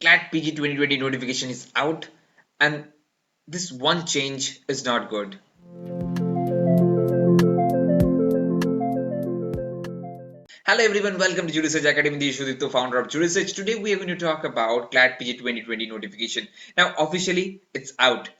CLAT PG 2020 notification is out, and this one change is not good. Hello everyone, welcome to Research Academy. This is Sudipta, founder of Research. Today we are going to talk about CLAT PG 2020 notification. Now officially it's out.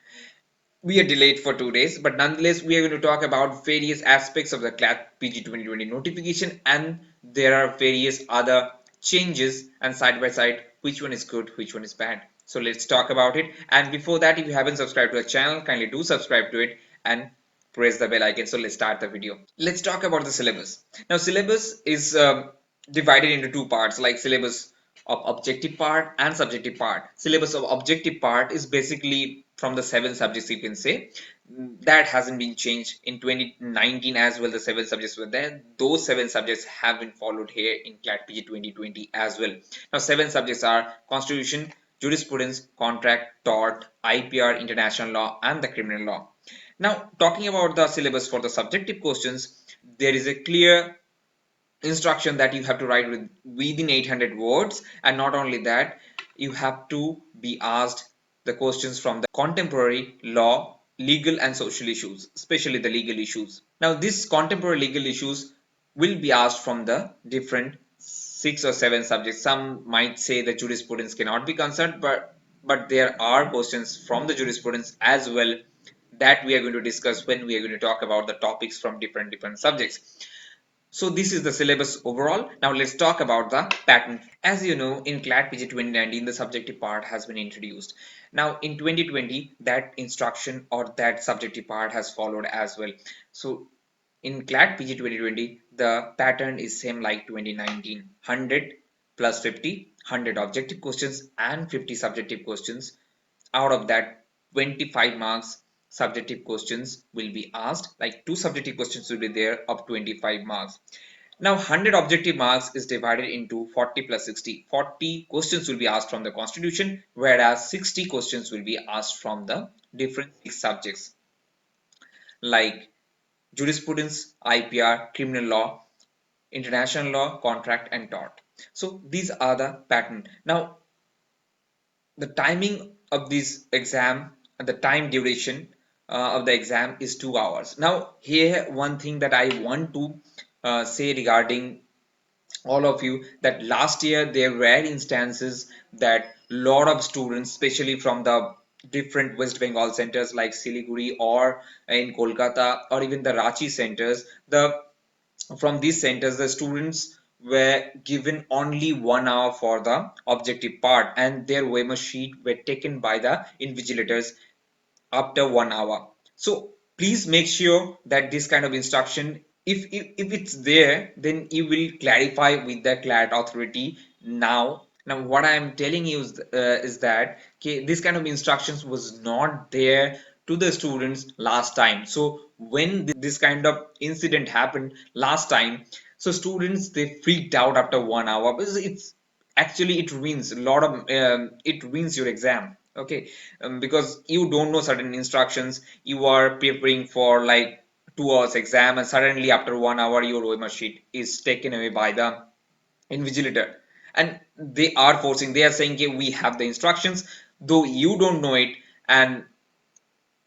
We are delayed for 2 days, but nonetheless we are going to talk about various aspects of the CLAT PG 2020 notification, and there are various other changes, and side by side which one is good, which one is bad. So let's talk about it. And before that, if you haven't subscribed to the channel, kindly do subscribe to it and press the bell icon. So let's start the video. Let's talk about the syllabus. Now syllabus is divided into two parts, like syllabus of objective part and subjective part. Syllabus of objective part is basically from the 7 subjects, you can say. That hasn't been changed. In 2019 as well, the 7 subjects were there. Those 7 subjects have been followed here in CLAT PG 2020 as well. Now 7 subjects are Constitution, Jurisprudence, Contract, Tort, IPR, International Law, and the Criminal Law. Now talking about the syllabus for the subjective questions, there is a clear instruction that you have to write within 800 words, and not only that, you have to be asked the questions from the contemporary law, legal and social issues, especially the legal issues. Now these contemporary legal issues will be asked from the different 6 or 7 subjects. Some might say the jurisprudence cannot be concerned, but there are questions from the jurisprudence as well that we are going to discuss when we are going to talk about the topics from different subjects. So this is the syllabus overall. Now let's talk about the pattern. As you know, in CLAT PG 2019, the subjective part has been introduced. Now in 2020, that instruction or that subjective part has followed as well. So in CLAT PG 2020, the pattern is same like 2019. 100 plus 50, 100 objective questions and 50 subjective questions. Out of that, 25 marks subjective questions will be asked, like 2 subjective questions will be there of 25 marks. Now 100 objective marks is divided into 40 plus 60. 40 questions will be asked from the Constitution, whereas 60 questions will be asked from the different 6 subjects like jurisprudence, IPR, criminal law, international law, contract and tort. So these are the pattern. Now the timing of this exam, the time duration of the exam is 2 hours. Now here one thing that I want to say regarding all of you, that last year there were instances that lot of students, especially from the different West Bengal centers like Siliguri or in Kolkata or even the Ranchi centers, the from these centers the students were given only 1 hour for the objective part, and their OMS sheet were taken by the invigilators after 1 hour. So please make sure that this kind of instruction, if it's there, then you will clarify with the CLAT authority now. Now what I am telling you is that, okay, this kind of instructions was not there to the students last time. So when this kind of incident happened last time, so students, they freaked out after 1 hour, because it's actually, it ruins a lot of it ruins your exam. Okay, because you don't know certain instructions, you are preparing for like 2 hours exam, and suddenly after 1 hour your OMS sheet is taken away by the invigilator, and they are forcing, they are saying, okay, we have the instructions, though you don't know it. And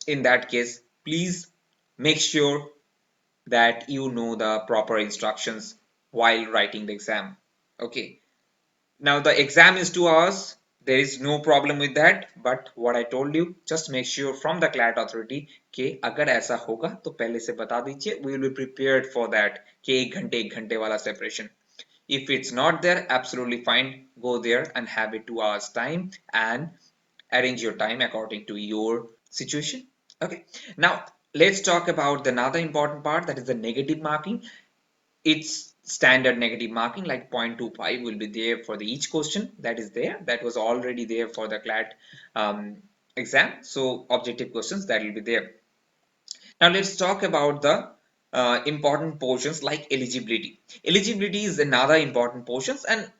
in that case, please make sure that you know the proper instructions while writing the exam. Okay, now the exam is 2 hours. There is no problem with that. But what I told you, just make sure from the CLAT authority कि अगर ऐसा होगा तो पहले से बता दीजिए. We will be prepared for that कि एक घंटे वाला separation. If it's not there, absolutely fine. Go there and have a 2 hours time and arrange your time according to your situation. Okay. Now let's talk about another important part, that is the negative marking. It's standard negative marking, like 0.25 will be there for the each question. That is there, that was already there for the CLAT exam. So objective questions, that will be there. Now let's talk about the important portions like eligibility. Eligibility is another important portions, and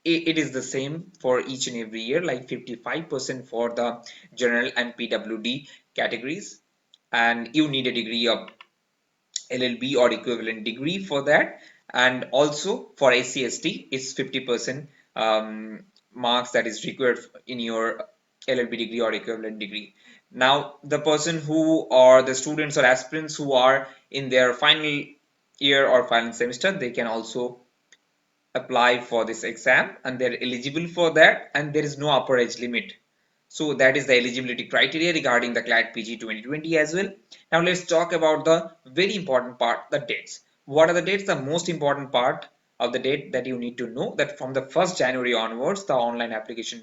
it is the same for each and every year, like 55% for the general and PWD categories, and you need a degree of LLB or equivalent degree for that. And also for SC/ST it's 50% marks that is required in your LLB degree or equivalent degree. Now, the person who or the students or aspirants who are in their final year or final semester, they can also apply for this exam and they're eligible for that, and there is no upper age limit. So that is the eligibility criteria regarding the CLAT PG 2020 as well. Now let's talk about the very important part, the dates. What are the dates? The most important part of the date that you need to know, that from the 1st January onwards, the online application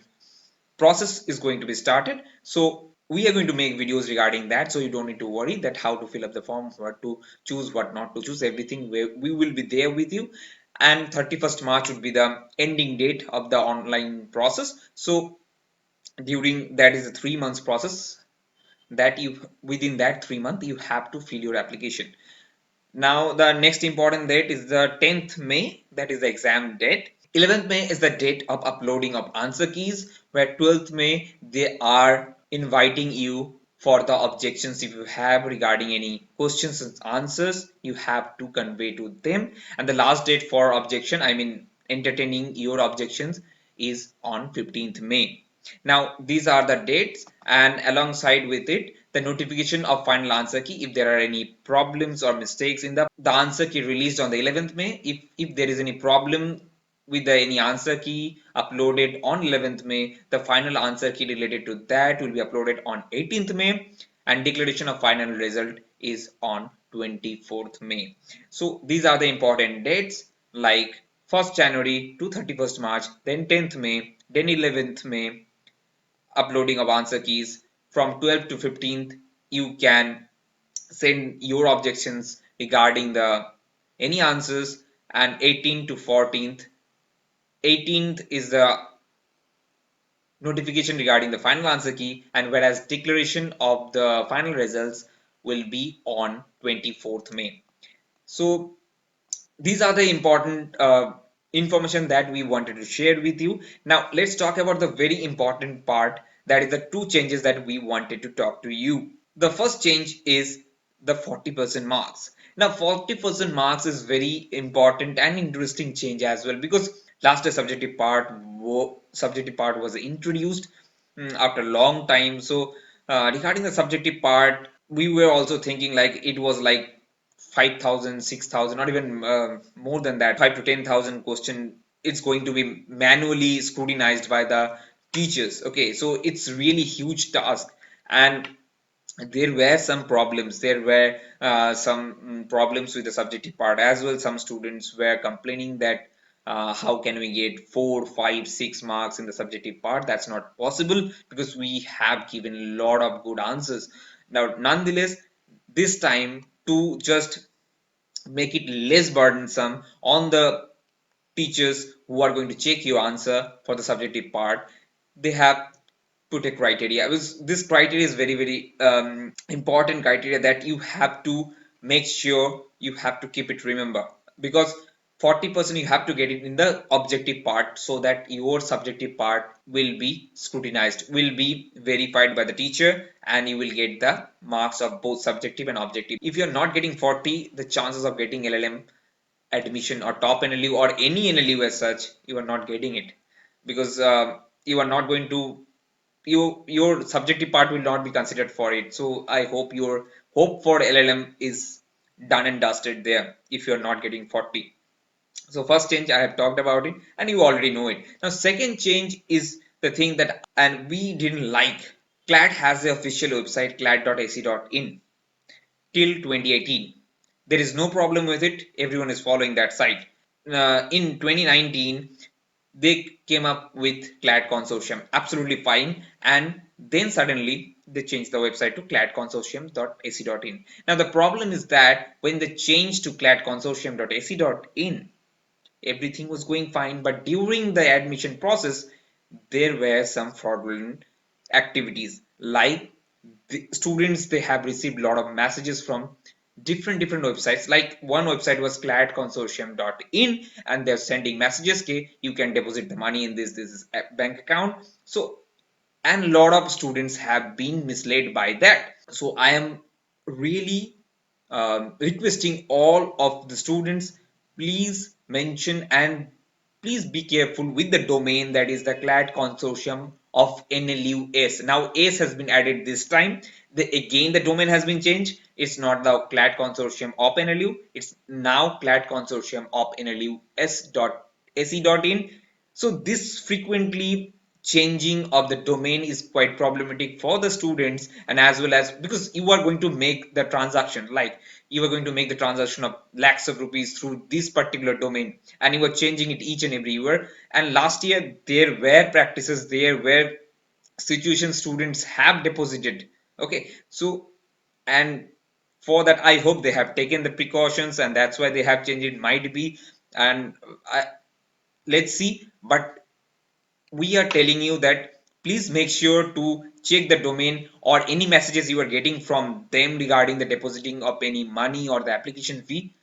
process is going to be started. So we are going to make videos regarding that, so you don't need to worry that how to fill up the form, what to choose, what not to choose, everything we will be there with you. And 31st March would be the ending date of the online process. So during that is a 3 months process, that you within that 3 month you have to fill your application. Now the next important date is the 10th May, that is the exam date. 11th May is the date of uploading of answer keys, where 12th May they are inviting you for the objections. If you have regarding any questions and answers, you have to convey to them. And the last date for objection, I mean entertaining your objections, is on 15th May. Now these are the dates, and alongside with it, the notification of final answer key. If there are any problems or mistakes in the answer key released on the 11th May, if there is any problem with any answer key uploaded on 11th May, the final answer key related to that will be uploaded on 18th May, and declaration of final result is on 24th May. So these are the important dates, like 1st January to 31st March, then 10th May, then 11th May, uploading of answer keys. From 12th to 15th, you can send your objections regarding the any answers, and 18th to 14th, 18th is the notification regarding the final answer key, and whereas declaration of the final results will be on 24th May. So these are the important information that we wanted to share with you. Now let's talk about the very important part, that is the two changes that we wanted to talk to you. The first change is the 40% marks. Now 40% marks is very important and interesting change as well, because last year subjective part was introduced after a long time. So regarding the subjective part, we were also thinking like it was like 5,000, 6,000, not even more than that, 5 to 10,000 question. It's going to be manually scrutinized by the teachers. Okay, so it's really huge task, and there were some problems. There were some problems with the subjective part as well. Some students were complaining that how can we get 4, 5, 6 marks in the subjective part? That's not possible, because we have given a lot of good answers. Now nonetheless, this time, to just make it less burdensome on the teachers who are going to check your answer for the subjective part, they have put a criteria. This criteria is very important criteria that you have to make sure you have to keep it, remember, because 40% you have to get it in the objective part, so that your subjective part will be scrutinized, will be verified by the teacher, and you will get the marks of both subjective and objective. If you're not getting 40, the chances of getting LLM admission or top NLU or any NLU as such, you are not getting it, because you are not going to, your subjective part will not be considered for it. So I hope your hope for LLM is done and dusted there if you're not getting 40. So first change I have talked about it, and you already know it. Now second change is the thing that and we didn't like. CLAT has the official website clat.ac.in till 2018. There is no problem with it. Everyone is following that site. In 2019, they came up with CLAT Consortium, absolutely fine, and then suddenly they changed the website to clatconsortium.ac.in. Now the problem is that when they changed to clatconsortium.ac.in, everything was going fine, but during the admission process, there were some fraudulent activities, like the students, they have received a lot of messages from different websites. Like one website was clatconsortium.in, and they're sending messages, okay, you can deposit the money in this is a bank account. So, and a lot of students have been misled by that. So I am really requesting all of the students, please mention and please be careful with the domain that is the CLAT consortium of NLUS. Now S has been added this time. Again the domain has been changed. It's not the CLAT consortium of NLU. It's now CLAT consortium of NLUS.se.in. So this frequently changing of the domain is quite problematic for the students, and as well as because you are going to make the transaction, like you are going to make the transaction of lakhs of rupees through this particular domain, and you are changing it each and every year. And last year there were practices, there were situations students have deposited. Okay, so and for that I hope they have taken the precautions, and that's why they have changed it, might be. And let's see, but we are telling you that please make sure to check the domain or any messages you are getting from them regarding the depositing of any money or the application fee.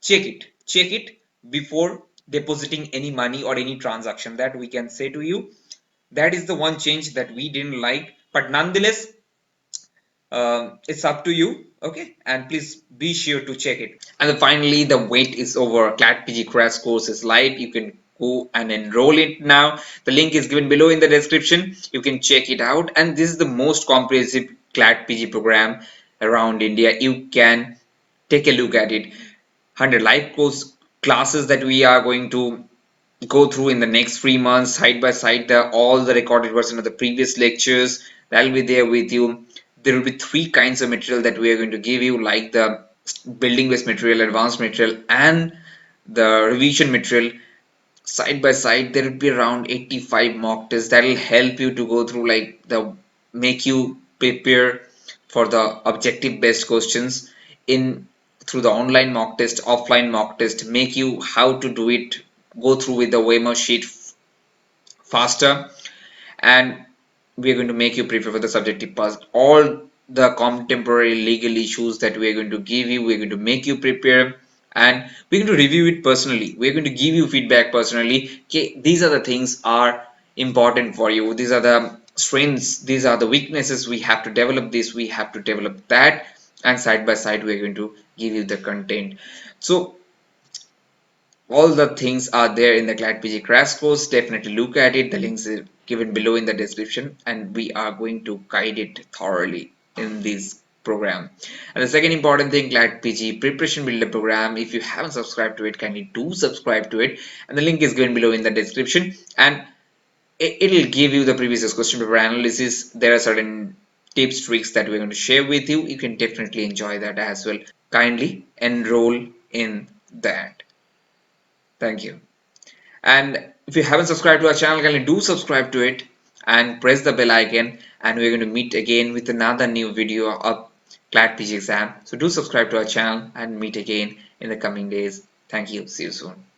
Check it before depositing any money or any transaction. That we can say to you, that is the one change that we didn't like, but nonetheless it's up to you. Okay, and please be sure to check it. And then finally, the wait is over. CLAT PG crash course is live. You can go and enroll it now. The link is given below in the description. You can check it out, and this is the most comprehensive CLAT PG program around India. You can take a look at it. 100 live course classes that we are going to go through in the next 3 months, side by side, all the recorded version of the previous lectures that'll be there with you. There will be three kinds of material that we are going to give you, like the building based material, advanced material, and the revision material. Side by side there will be around 85 mock tests that will help you to go through, like the make you prepare for the objective based questions in through the online mock test, offline mock test, make you how to do it, go through with the Waymo sheet faster. And we are going to make you prepare for the subjective parts. All the contemporary legal issues that we are going to give you, we're going to make you prepare, and we're going to review it personally. We're going to give you feedback personally. Okay, these are the things are important for you. These are the strengths, these are the weaknesses. We have to develop this, we have to develop that, and side by side we're going to give you the content. So all the things are there in the CLAT PG crash course. Definitely look at it. The links are given below in the description, and we are going to guide it thoroughly in this program. And the second important thing, CLAT PG preparation builder program. If you haven't subscribed to it, kindly do subscribe to it, and the link is given below in the description. And it'll give you the previous question paper analysis. There are certain tips, tricks that we're going to share with you. You can definitely enjoy that as well. Kindly enroll in that. Thank you. And if you haven't subscribed to our channel, kindly do subscribe to it and press the bell icon. And we're going to meet again with another new video of CLAT PG exam. So do subscribe to our channel and meet again in the coming days. Thank you. See you soon.